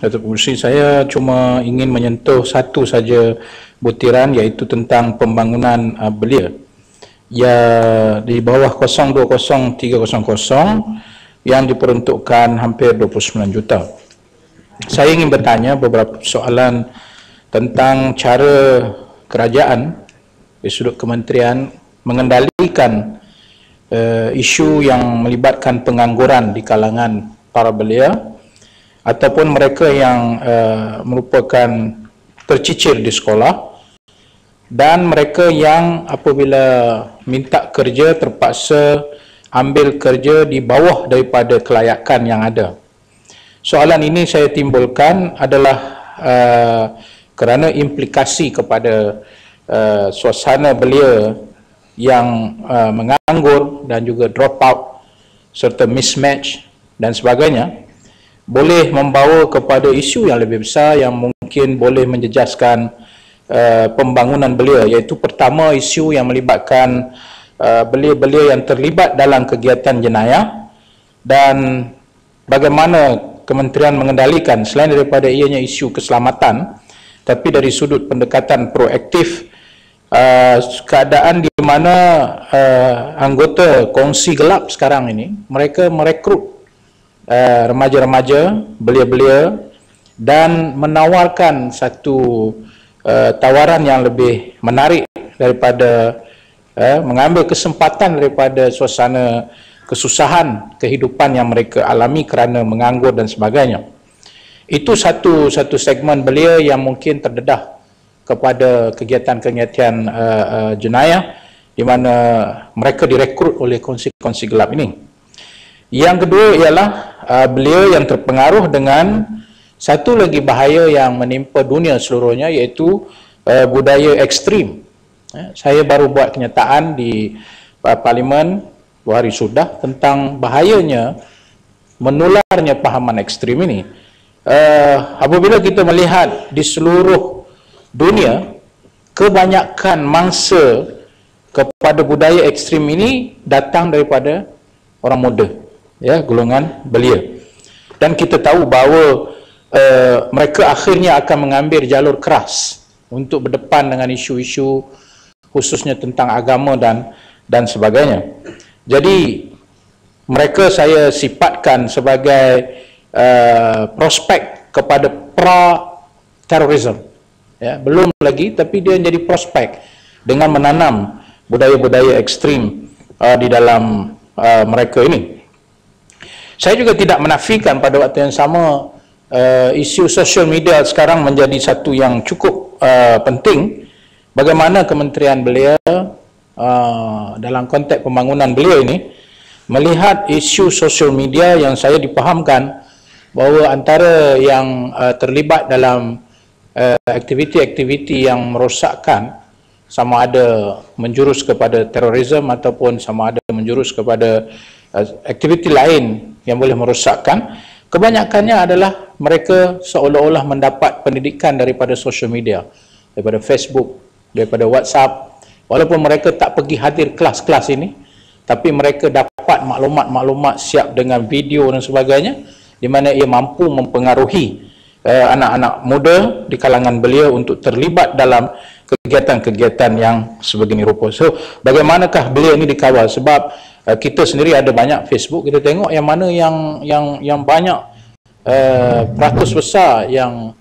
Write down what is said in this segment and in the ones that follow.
Datuk Pengerusi, saya cuma ingin menyentuh satu saja butiran, iaitu tentang pembangunan belia ya di bawah 020300 yang diperuntukkan hampir 29 juta. Saya ingin bertanya beberapa soalan tentang cara kerajaan di sudut kementerian mengendalikan isu yang melibatkan pengangguran di kalangan para belia ataupun mereka yang merupakan tercicir di sekolah, dan mereka yang apabila minta kerja terpaksa ambil kerja di bawah daripada kelayakan yang ada. Soalan ini saya timbulkan adalah kerana implikasi kepada suasana belia yang menganggur dan juga drop out serta mismatch dan sebagainya, boleh membawa kepada isu yang lebih besar yang mungkin boleh menjejaskan pembangunan belia, iaitu pertama isu yang melibatkan belia-belia yang terlibat dalam kegiatan jenayah, dan bagaimana kementerian mengendalikan selain daripada ianya isu keselamatan, tapi dari sudut pendekatan proaktif, keadaan di mana anggota kongsi gelap sekarang ini mereka merekrut remaja-remaja, belia-belia, dan menawarkan satu tawaran yang lebih menarik daripada mengambil kesempatan daripada suasana kesusahan kehidupan yang mereka alami kerana menganggur dan sebagainya. Itu satu segmen belia yang mungkin terdedah kepada kegiatan-kegiatan jenayah di mana mereka direkrut oleh kongsi-kongsi gelap ini. Yang kedua ialah belia yang terpengaruh dengan satu lagi bahaya yang menimpa dunia seluruhnya, iaitu budaya ekstrim. Saya baru buat kenyataan di Parlimen 2 hari sudah tentang bahayanya menularnya pahaman ekstrim ini. Apabila kita melihat di seluruh dunia, kebanyakan mangsa kepada budaya ekstrim ini datang daripada orang muda, ya, golongan belia. Dan kita tahu bahawa mereka akhirnya akan mengambil jalur keras untuk berdepan dengan isu-isu khususnya tentang agama dan sebagainya. Jadi mereka saya sifatkan sebagai prospek kepada pra-terorisme, ya, belum lagi, tapi dia menjadi prospek dengan menanam budaya-budaya ekstrim di dalam mereka ini. Saya juga tidak menafikan pada waktu yang sama isu sosial media sekarang menjadi satu yang cukup penting. Bagaimana Kementerian Belia dalam konteks pembangunan belia ini melihat isu sosial media yang saya dipahamkan bahawa antara yang terlibat dalam aktiviti-aktiviti yang merosakkan, sama ada menjurus kepada terorisme ataupun sama ada menjurus kepada aktiviti lain yang boleh merosakkan, kebanyakannya adalah mereka seolah-olah mendapat pendidikan daripada social media, daripada Facebook, daripada WhatsApp. Walaupun mereka tak pergi hadir kelas-kelas ini, tapi mereka dapat maklumat-maklumat siap dengan video dan sebagainya, di mana ia mampu mempengaruhi anak-anak muda di kalangan belia untuk terlibat dalam kegiatan-kegiatan yang sebegini rupa. So, bagaimanakah belia ini dikawal? Sebab kita sendiri ada banyak Facebook, kita tengok yang mana yang banyak peratus besar yang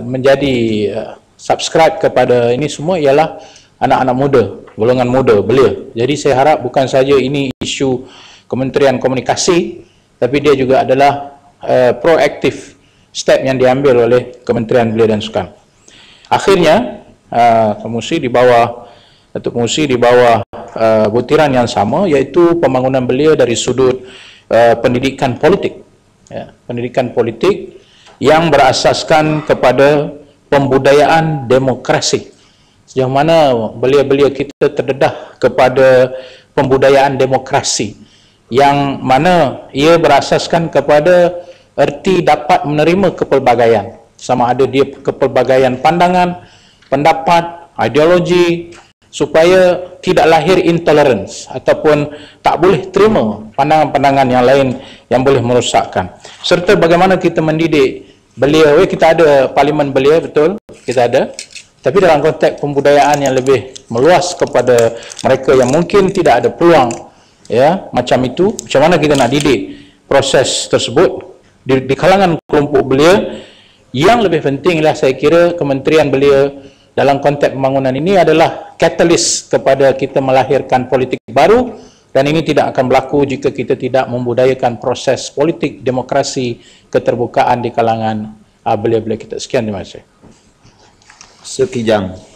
menjadi subscribe kepada ini semua ialah anak-anak muda, golongan muda belia. Jadi saya harap bukan saja ini isu Kementerian Komunikasi, tapi dia juga adalah proaktif step yang diambil oleh Kementerian Belia dan Sukan. Akhirnya Pengerusi di bawah Datuk Pengerusi di bawah butiran yang sama, iaitu pembangunan belia dari sudut pendidikan politik, ya, pendidikan politik yang berasaskan kepada pembudayaan demokrasi. Sejauh mana belia-belia kita terdedah kepada pembudayaan demokrasi yang mana ia berasaskan kepada erti dapat menerima kepelbagaian, sama ada dia kepelbagaian pandangan, pendapat, ideologi, supaya tidak lahir intolerance ataupun tak boleh terima pandangan-pandangan yang lain yang boleh merosakkan. Serta bagaimana kita mendidik belia. Kita ada parlimen belia, betul, kita ada, tapi dalam konteks pembudayaan yang lebih meluas kepada mereka yang mungkin tidak ada peluang, ya, macam itu. Macam mana kita nak didik proses tersebut di kalangan kelompok belia. Yang lebih pentinglah saya kira Kementerian Belia dalam konteks pembangunan ini adalah katalis kepada kita melahirkan politik baru, dan ini tidak akan berlaku jika kita tidak membudayakan proses politik demokrasi keterbukaan di kalangan belia-belia kita. Sekian, terima kasih. Sekijang.